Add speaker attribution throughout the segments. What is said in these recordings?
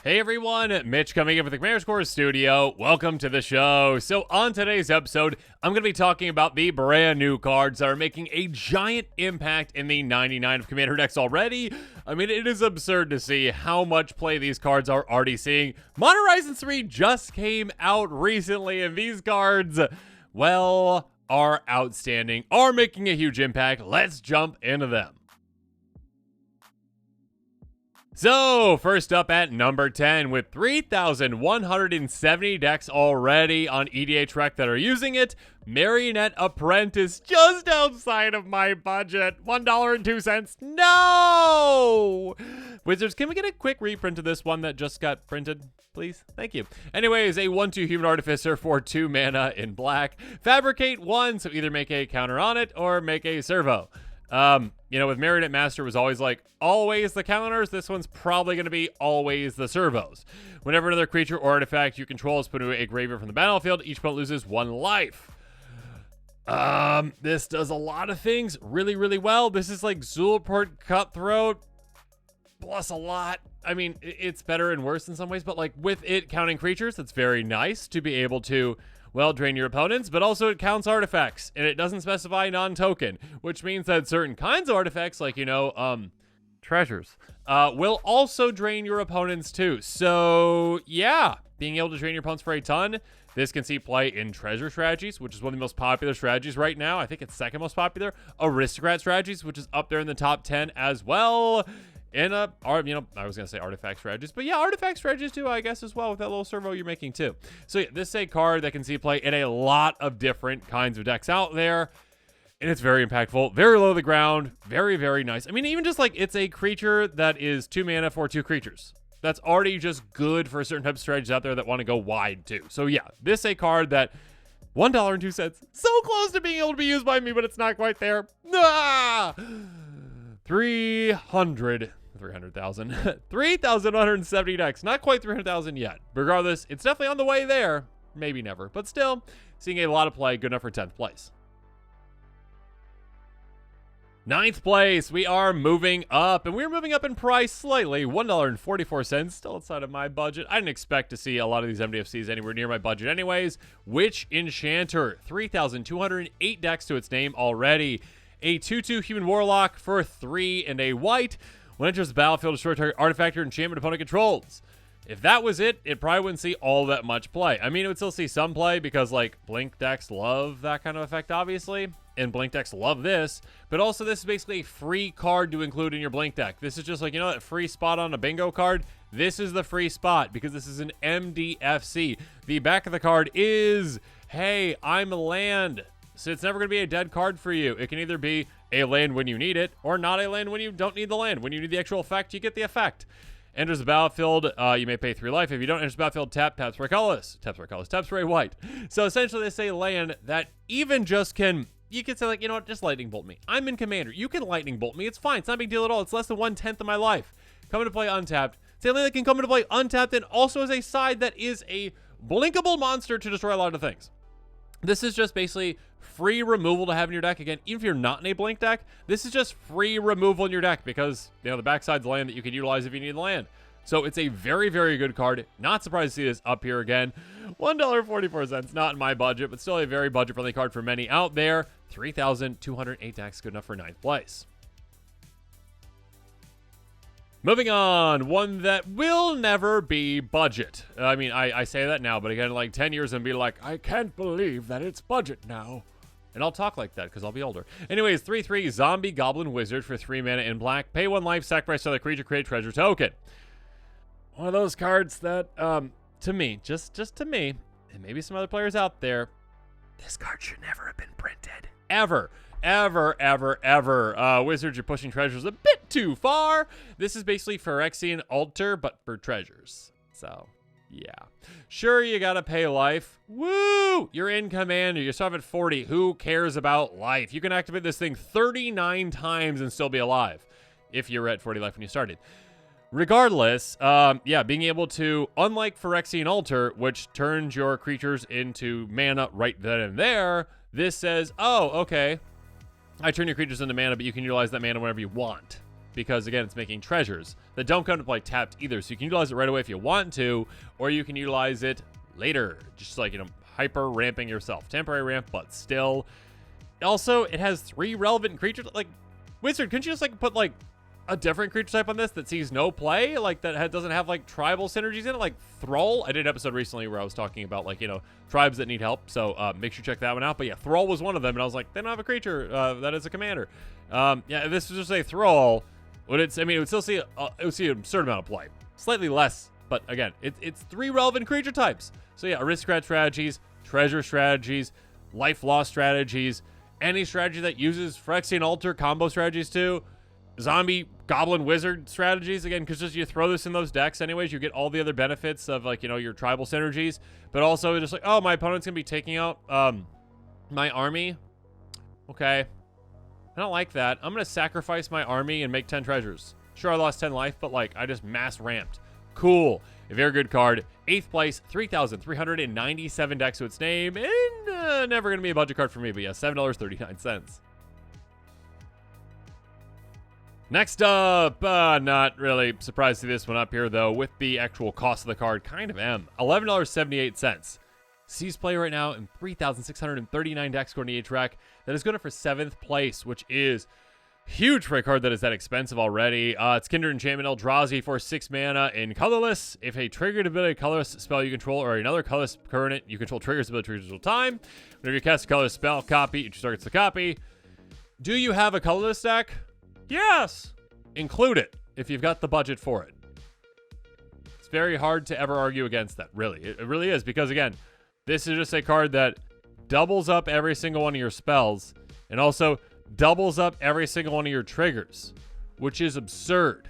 Speaker 1: Hey everyone, Mitch coming in with the Commander Score Studio. Welcome to the show. So on today's episode, I'm going to be talking about the brand new cards that are making a giant impact in the 99 of Commander decks already. I mean, it is absurd to see how much play these cards are already seeing. Modern Horizons 3 just came out recently, and these cards, well, are outstanding, are making a huge impact. Let's jump into them. So, first up at number 10, with 3,170 decks already on EDH Rec that are using it, Marionette Apprentice, just outside of my budget, $1.02. No! Wizards, can we get a quick reprint of this one that just got printed, please? Thank you. Anyways, a 1/2 Human Artificer for 2 mana in black. Fabricate 1, so either make a counter on it or make a servo. You know, with Marionette Master was always like, always the counters, this one's probably going to be always the servos. Whenever another creature or artifact you control is put into a graveyard from the battlefield, each opponent loses 1 life. This does a lot of things really, really well. This is like Zulaport Cutthroat plus a lot. I mean, it's better and worse in some ways, but like with it counting creatures, it's very nice to be able to, well, drain your opponents, but also it counts artifacts, and it doesn't specify non-token, which means that certain kinds of artifacts, like, you know, treasures, will also drain your opponents too. So, yeah, being able to drain your opponents for a ton. This can see play in treasure strategies, which is one of the most popular strategies right now. I think it's second most popular. Aristocrat strategies, which is up there in the top 10 as well. In I was going to say artifact strategies, but yeah, artifact strategies too, I guess, as well, with that little servo you're making too. So yeah, this is a card that can see play in a lot of different kinds of decks out there, and it's very impactful, very low to the ground, very, very nice. I mean, even just like, it's a creature that is 2 mana for 2 creatures. That's already just good for certain types of strategies out there that want to go wide too. So yeah, this is a card that $1.02, so close to being able to be used by me, but it's not quite there. Ah! 300,000. 3,170 decks. Not quite 300,000 yet. Regardless, it's definitely on the way there. Maybe never. But still, seeing a lot of play. Good enough for 10th place. 9th place. We are moving up. And we're moving up in price slightly. $1.44. Still outside of my budget. I didn't expect to see a lot of these MDFCs anywhere near my budget anyways. Witch Enchanter. 3,208 decks to its name already. A 2/2 Human Warlock for 3 and a white. When it enters the battlefield, destroy target artifact or enchantment opponent controls. If that was it, it probably wouldn't see all that much play. I mean, it would still see some play because, like, Blink decks love that kind of effect, obviously. And Blink decks love this. But also, this is basically a free card to include in your Blink deck. This is just like, you know, that free spot on a bingo card? This is the free spot because this is an MDFC. The back of the card is, hey, I'm a land. So it's never going to be a dead card for you. It can either be a land when you need it, or not a land when you don't need the land. When you need the actual effect, you get the effect. Enters the battlefield, you may pay 3 life. If you don't enter the battlefield, taps for a colorless. Taps for a colorless, taps for a white. So essentially, this is a land that even just can, you can say like, you know what, just lightning bolt me. I'm in Commander. You can lightning bolt me. It's fine. It's not a big deal at all. It's less than 1/10 of my life. Come into play untapped. It's a land that can come into play untapped and also is a side that is a blinkable monster to destroy a lot of things. This is just basically free removal to have in your deck. Again, even if you're not in a Blink deck, this is just free removal in your deck because, you know, the backside's land that you can utilize if you need the land. So it's a very, very good card. Not surprised to see this up here again. $1.44, not in my budget, but still a very budget-friendly card for many out there. 3,208 decks, good enough for 9th place. Moving on, one that will never be budget. I mean, I say that now, but again, like 10 years and be like, I can't believe that it's budget now. And I'll talk like that because I'll be older. Anyways, 3/3 Zombie Goblin Wizard for 3 mana in black. Pay 1 life, sacrifice another creature, create treasure token. One of those cards that, to me, just to me, and maybe some other players out there, this card should never have been printed. Ever. Wizards, you're pushing treasures a bit too far. This is basically Phyrexian Altar, but for treasures. So, yeah. Sure, you gotta pay life. Woo! You're in Commander. You're still at 40. Who cares about life? You can activate this thing 39 times and still be alive if you're at 40 life when you started. Regardless, yeah, being able to, unlike Phyrexian Altar, which turns your creatures into mana right then and there, this says, oh, okay, I turn your creatures into mana, but you can utilize that mana whenever you want. Because, again, it's making treasures that don't come to play tapped either. So you can utilize it right away if you want to, or you can utilize it later. Just like, hyper ramping yourself. Temporary ramp, but still. Also, it has 3 relevant creatures. Like, Wizard, couldn't you just, put, a different creature type on this that sees no play? That doesn't have, tribal synergies in it? Like, Thrall? I did an episode recently where I was talking about, tribes that need help. So, make sure you check that one out. But, yeah, Thrall was one of them. And I was like, they don't have a creature that is a commander. Yeah, this was just a Thrall. It would still see an absurd amount of play. Slightly less, but again, it's 3 relevant creature types. So yeah, aristocrat strategies, treasure strategies, life loss strategies, any strategy that uses Phyrexian Altar combo strategies too, zombie, goblin, wizard strategies, again, because just you throw this in those decks anyways, you get all the other benefits of your tribal synergies, but also just oh, my opponent's going to be taking out my army. Okay. I don't like that. I'm going to sacrifice my army and make 10 treasures. Sure, I lost 10 life, but I just mass ramped. Cool. A very good card. 8th place, 3,397 decks to its name, and never going to be a budget card for me, but yeah, $7.39. Next up, not really surprised to see this one up here, though, with the actual cost of the card, kind of $11.78. Sees play right now in 3,639 decks according to HREC. That is good for 7th place, which is huge for a card that is that expensive already. It's Kindred Enchantment Eldrazi for 6 mana in colorless. If a triggered ability colorless spell you control or another colorless permanent you control triggers ability triggers all time, whenever you cast a colorless spell, copy, it targets the copy. Do you have a colorless deck? Yes! Include it if you've got the budget for it. It's very hard to ever argue against that, really. It really is, because again, this is just a card that doubles up every single one of your spells and also doubles up every single one of your triggers, which is absurd.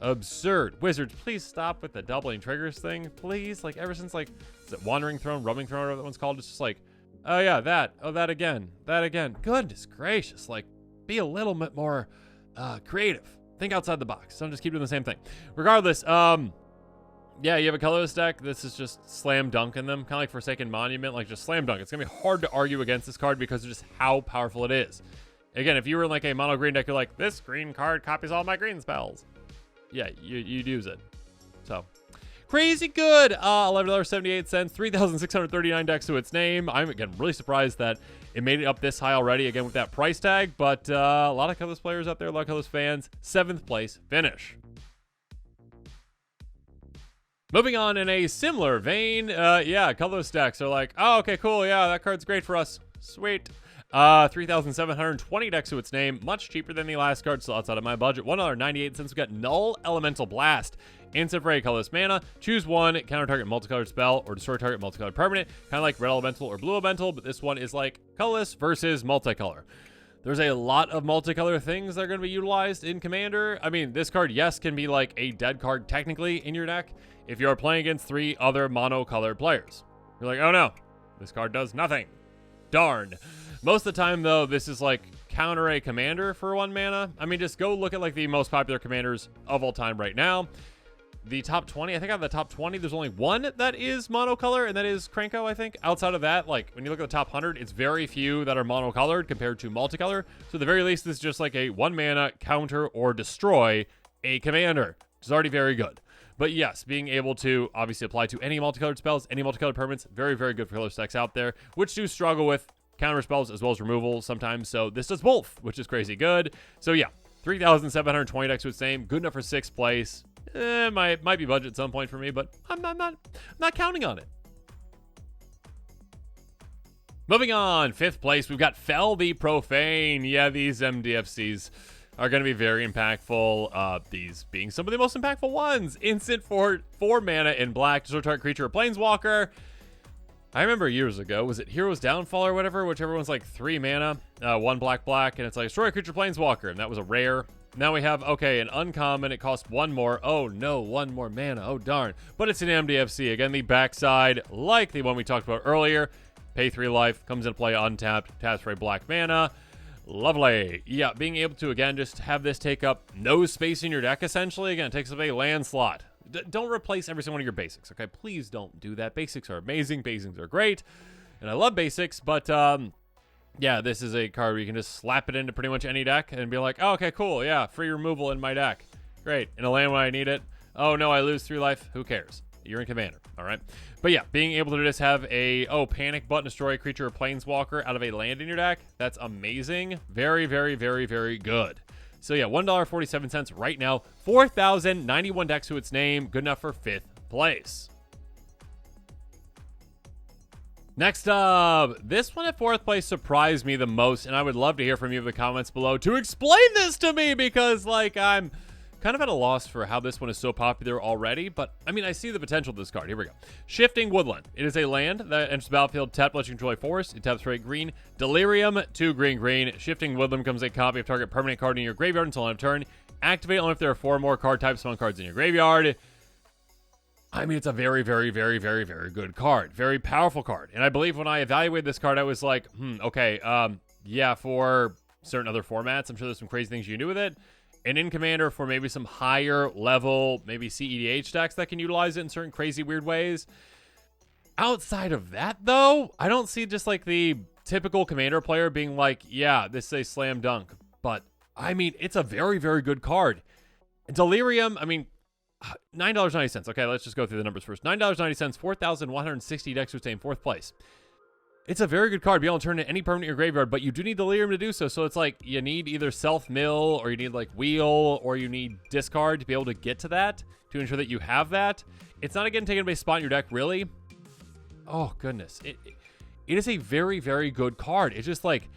Speaker 1: Absurd. Wizards, please stop with the doubling triggers thing, please. Ever since, is it Wandering Throne, Rubbing Throne, whatever that one's called, it's just oh yeah, that. Oh, that again. That again. Goodness gracious. Be a little bit more creative. Think outside the box. Don't just keep doing the same thing. Regardless, yeah, you have a colorless deck. This is just slam dunking them. Kind of like Forsaken Monument, just slam dunk. It's going to be hard to argue against this card because of just how powerful it is. Again, if you were in a mono green deck, you're like, this green card copies all my green spells. Yeah, you'd use it. So, crazy good. $11.78, 3,639 decks to its name. I'm, again, really surprised that it made it up this high already, again, with that price tag. But a lot of colorless players out there, a lot of colorless fans. 7th place finish. Moving on in a similar vein, yeah, colorless decks are oh, okay, cool, yeah, that card's great for us. Sweet. 3,720 decks to its name, much cheaper than the last card, still outside of my budget. $1.98. We got Null Elemental Blast. Instant for a colorless mana. Choose one, counter target multicolored spell, or destroy target multicolored permanent. Kind of like red elemental or blue elemental, but this one is colorless versus multicolor. There's a lot of multicolor things that are going to be utilized in Commander. I mean, this card, yes, can be a dead card technically in your deck if you're playing against 3 other monocolored players. You're oh no, this card does nothing. Darn. Most of the time, though, this is counter a commander for 1 mana. I mean, just go look at the most popular commanders of all time right now. The top 20, I think out of the top 20, there's only 1 that is monocolor, and that is Krenko, I think. Outside of that, when you look at the top 100, it's very few that are monocolored compared to multicolor. So at the very least, this is just a 1 mana counter or destroy a commander, which is already very good. But yes, being able to obviously apply to any multicolored spells, any multicolored permanents, very, very good for color decks out there, which do struggle with counter spells as well as removal sometimes. So this does both, which is crazy good. So yeah, 3,720 decks to its name, good enough for 6th place. Might be budget at some point for me, but I'm not counting on it. Moving on, 5th place, we've got Fel the Profane. Yeah, these MDFCs are going to be very impactful. These being some of the most impactful ones. Instant for 4 mana in black, destroy target creature or planeswalker. I remember years ago, was it Hero's Downfall or whatever, whichever one's 3 mana, 1 black, and it's destroy a creature planeswalker, and that was a rare. Now we have, okay, an uncommon, it costs 1 more. Oh no, 1 more mana, oh darn. But it's an MDFC, again, the backside, like the one we talked about earlier. Pay 3 life, comes into play untapped, taps for a black mana. Lovely. Yeah, being able to, again, just have this take up no space in your deck, essentially. Again, it takes up a land slot. Don't replace every single one of your basics, okay? Please don't do that. Basics are amazing. Basics are great. And I love basics, but, yeah, this is a card where you can just slap it into pretty much any deck and be like, oh, okay, cool. Yeah, free removal in my deck. Great. In a land when I need it. Oh, no, I lose 3 life. Who cares? You're in Commander, all right? But yeah, being able to just have a, panic button, destroy a creature or planeswalker out of a land in your deck, that's amazing. Very, very, very, very good. So yeah, $1.47 right now. 4,091 decks to its name. Good enough for 5th place. Next up, this one at 4th place surprised me the most, and I would love to hear from you in the comments below to explain this to me, because, like, I'm kind of at a loss for how this one is so popular already, but, I mean, I see the potential of this card. Here we go. Shifting Woodland. It is a land that enters the battlefield tapped, lets you control a forest. It taps for a green. Delirium, 2 green. Shifting Woodland becomes a copy of target permanent card in your graveyard until end of turn. Activate only if there are 4 more card types among cards in your graveyard. I mean, it's a very, very, very, very, very good card. Very powerful card. And I believe when I evaluated this card, I was like, okay, yeah, for certain other formats, I'm sure there's some crazy things you can do with it. And in Commander, for maybe some higher level, maybe CEDH decks that can utilize it in certain crazy weird ways. Outside of that, though, I don't see just like the typical Commander player being like, yeah, this is a slam dunk. But, I mean, it's a very, very good card. Delirium, I mean, $9.90. Okay, let's just go through the numbers first. $9.90, 4,160 decks to stay in 4th place. It's a very good card. Be able to turn to any permanent in your graveyard, but you do need Delirium to do so. So it's like you need either self-mill, or you need like wheel, or you need discard to be able to get to that, to ensure that you have that. It's not, again, taking up a spot in your deck, really. Oh, goodness. It is a very, very good card. It's just like,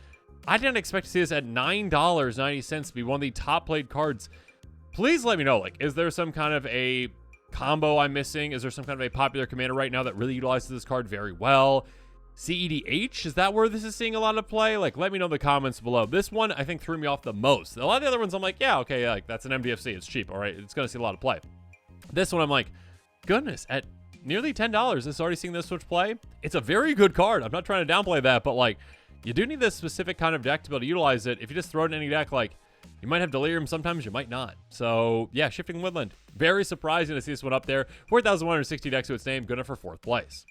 Speaker 1: I didn't expect to see this at $9.90 to be one of the top played cards. Please let me know, like, is there some kind of a combo I'm missing? Is there some kind of a popular Commander right now that really utilizes this card very well? CEDH, is that where this is seeing a lot of play? Like, let me know in the comments below. This one, I think, threw me off the most. A lot of the other ones, I'm like, yeah, okay, like, that's an MDFC. It's cheap, all right? It's going to see a lot of play. This one, I'm like, goodness, at nearly $10, this is already seeing this much play. It's a very good card. I'm not trying to downplay that, but, like, you do need this specific kind of deck to be able to utilize it. If you just throw it in any deck, like, you might have Delirium, sometimes you might not. So, yeah, Shifting Woodland. Very surprising to see this one up there. 4,160 decks to its name, good enough for 4th place.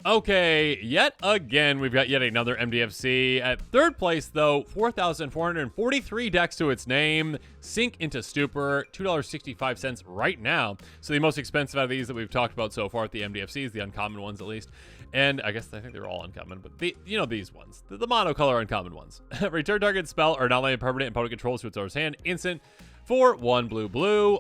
Speaker 1: Okay, yet again, we've got yet another MDFC. At 3rd place, though, 4,443 decks to its name. Sink into Stuper, $2.65 right now. So the most expensive out of these that we've talked about so far at the MDFCs, the uncommon ones at least. And I think they're all uncommon, but these ones, the monocolor uncommon ones. Return target spell or non-land permanent and opponent controls to its owner's hand. Instant for 1 blue.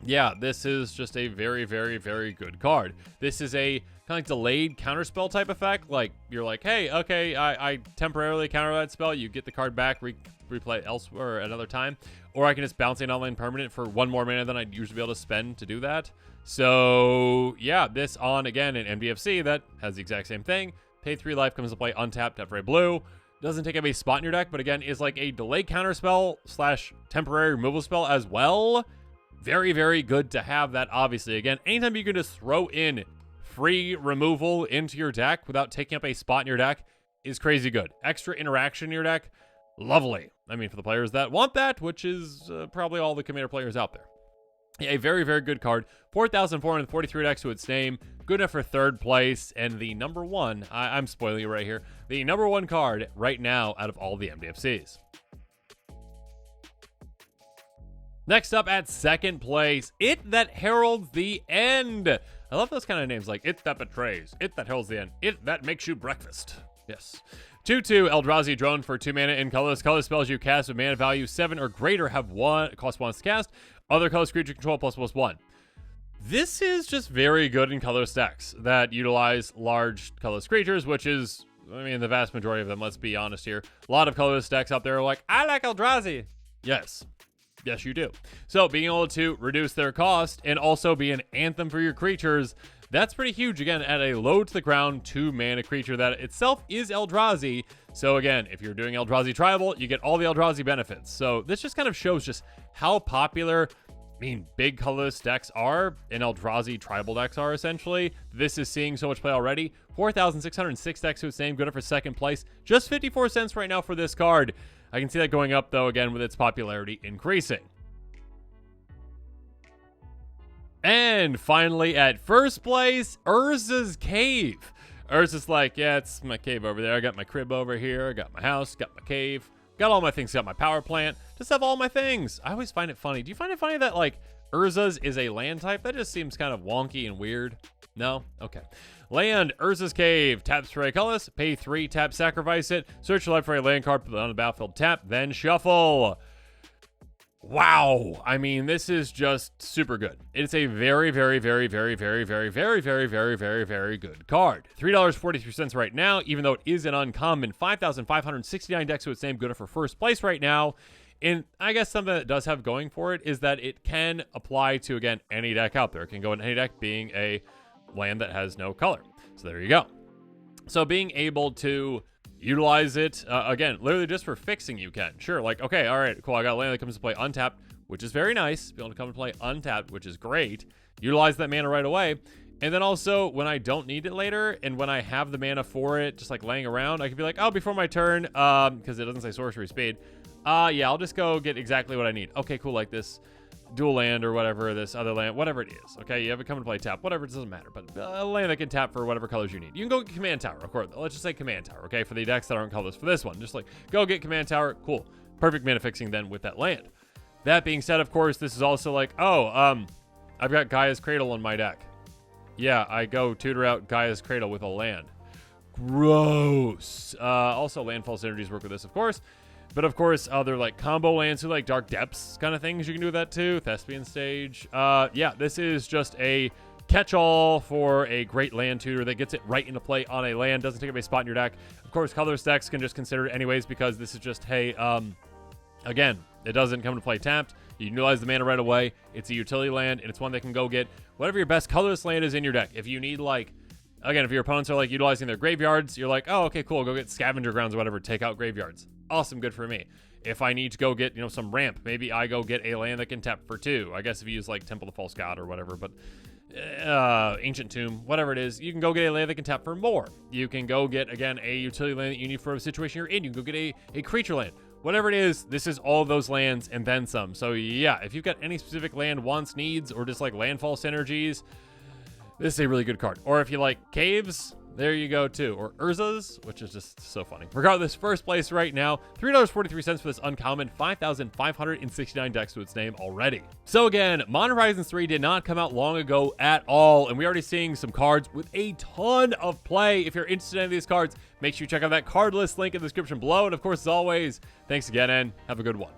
Speaker 1: Yeah, this is just a very, very, very good card. This is a kind of like delayed counterspell type effect. Like, you're like, hey, okay, I temporarily counter that spell. You get the card back, replay it elsewhere another time. Or I can just bounce an online permanent for 1 more mana than I'd usually be able to spend to do that. So, yeah, this on, again, an MDFC that has the exact same thing. Pay 3 life, comes to play untapped, tap for a blue. Doesn't take up a spot in your deck, but again, is like a delayed counterspell / temporary removal spell as well. Very, very good to have that, obviously. Again, anytime you can just throw in free removal into your deck without taking up a spot in your deck is crazy good. Extra interaction in your deck, lovely. I mean, for the players that want that, which is probably all the Commander players out there. Yeah, a very, very good card. 4,443 decks to its name. Good enough for 3rd place. And the number one, I'm spoiling you right here, the number 1 card right now out of all the MDFCs. Next up at 2nd place, It That Heralds the End. I love those kind of names, like It That Betrays, It That Heralds the End, It That Makes You Breakfast. Yes. 2/2 Eldrazi Drone for 2 mana in colorless. Color spells you cast with mana value 7 or greater have cost 1 to cast. Other colorless creature control ++1. This is just very good in colorless decks that utilize large colorless creatures, which is, I mean, the vast majority of them, let's be honest here. A lot of colorless decks out there are like, I like Eldrazi. Yes. Yes, you do. So being able to reduce their cost and also be an anthem for your creatures, that's pretty huge. Again, at a low to the ground 2 mana creature that itself is Eldrazi. So again, if you're doing Eldrazi Tribal, you get all the Eldrazi benefits. So this just kind of shows just how popular mean, big colorless decks are, and Eldrazi tribal decks are essentially. This is seeing so much play already. 4,606 decks to its name, good for second place. Just 54 cents right now for this card. I can see that going up, though, again, with its popularity increasing. And finally, at first place, Urza's Cave. Urza's like, yeah, it's my cave over there. I got my crib over here. I got my house, got my cave. Got all my things, got my power plant. Just have all my things. I always find it funny. Do you find it funny that, like, Urza's is a land type? That just seems kind of wonky and weird. No? Okay. Land, Urza's Cave. Tap, spray colorless. Pay 3, tap, sacrifice it. Search your life for a land card, put it on the battlefield, tap, then shuffle. Wow. I mean, this is just super good. It's a very, very, very, very, very, very, very, very, very, very, very good card. $3.43 right now, even though it is an uncommon. 5,569 decks to its name, good for first place right now. And I guess something that does have going for it is that it can apply to, again, any deck out there. It can go in any deck, being a land that has no color. So there you go. So being able to utilize it, again, literally just for fixing, you can. Sure, like, okay, all right, cool, I got a land that comes to play untapped, which is very nice. Be able to come and play untapped, which is great. Utilize that mana right away. And then also, when I don't need it later, and when I have the mana for it, just like laying around, I can be like, oh, before my turn, because it doesn't say sorcery speed, yeah, I'll just go get exactly what I need. Okay, cool, like this dual land or whatever, this other land, whatever it is. Okay, you have it come and play tap, whatever, it doesn't matter, but a land that can tap for whatever colors you need. You can go get command tower, of course. Let's just say command tower, okay, for the decks that aren't colorless. For this one, just like go get command tower, cool, perfect mana fixing then with that land. That being said, of course, this is also like, oh, I've got Gaia's Cradle in my deck. Yeah, I go tutor out Gaia's Cradle with a land. Gross. Also, landfall synergies work with this, of course. But of course, other like combo lands, so like Dark Depths kind of things, you can do that too. Thespian Stage. Yeah, this is just a catch-all for a great land tutor that gets it right into play on a land, doesn't take up a spot in your deck. Of course, colorless decks can just consider it anyways, because this is just, hey, again, it doesn't come to play tapped. You utilize the mana right away. It's a utility land, and it's one that can go get whatever your best colorless land is in your deck. If you need, like, again, if your opponents are like utilizing their graveyards, you're like, oh, okay, cool, go get scavenger grounds or whatever, take out graveyards. Awesome, good for me. If I need to go get, some ramp, maybe I go get a land that can tap for 2. I guess if you use like Temple of the False God or whatever, but Ancient Tomb, whatever it is, you can go get a land that can tap for more. You can go get, again, a utility land that you need for a situation you're in. You can go get a creature land. Whatever it is, this is all those lands and then some. So yeah, if you've got any specific land wants, needs, or just like landfall synergies, this is a really good card. Or if you like caves, there you go too. Or Urza's, which is just so funny. Regardless, first place right now, $3.43 for this uncommon, 5,569 decks to its name already. So again, Modern Horizons 3 did not come out long ago at all, and we're already seeing some cards with a ton of play. If you're interested in any of these cards, make sure you check out that card list link in the description below. And of course, as always, thanks again and have a good one.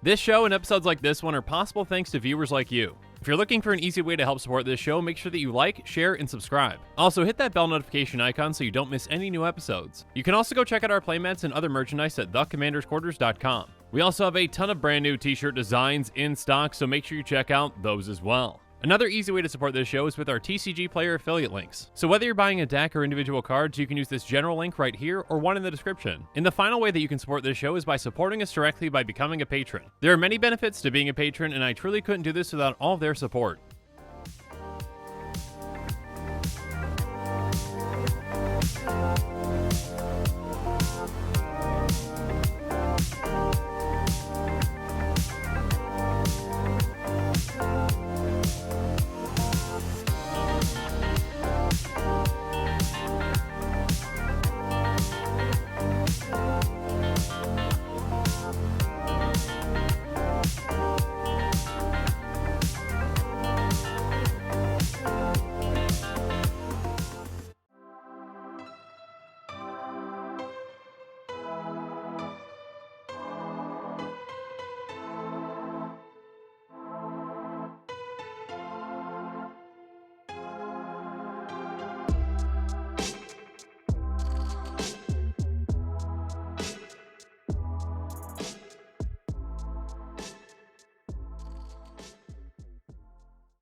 Speaker 1: This show and episodes like this one are possible thanks to viewers like you. If you're looking for an easy way to help support this show, make sure that you like, share, and subscribe. Also, hit that bell notification icon so you don't miss any new episodes. You can also go check out our playmats and other merchandise at thecommandersquarters.com. We also have a ton of brand new t-shirt designs in stock, so make sure you check out those as well. Another easy way to support this show is with our TCG Player affiliate links. So whether you're buying a deck or individual cards, you can use this general link right here or one in the description. And the final way that you can support this show is by supporting us directly by becoming a patron. There are many benefits to being a patron, and I truly couldn't do this without all of their support.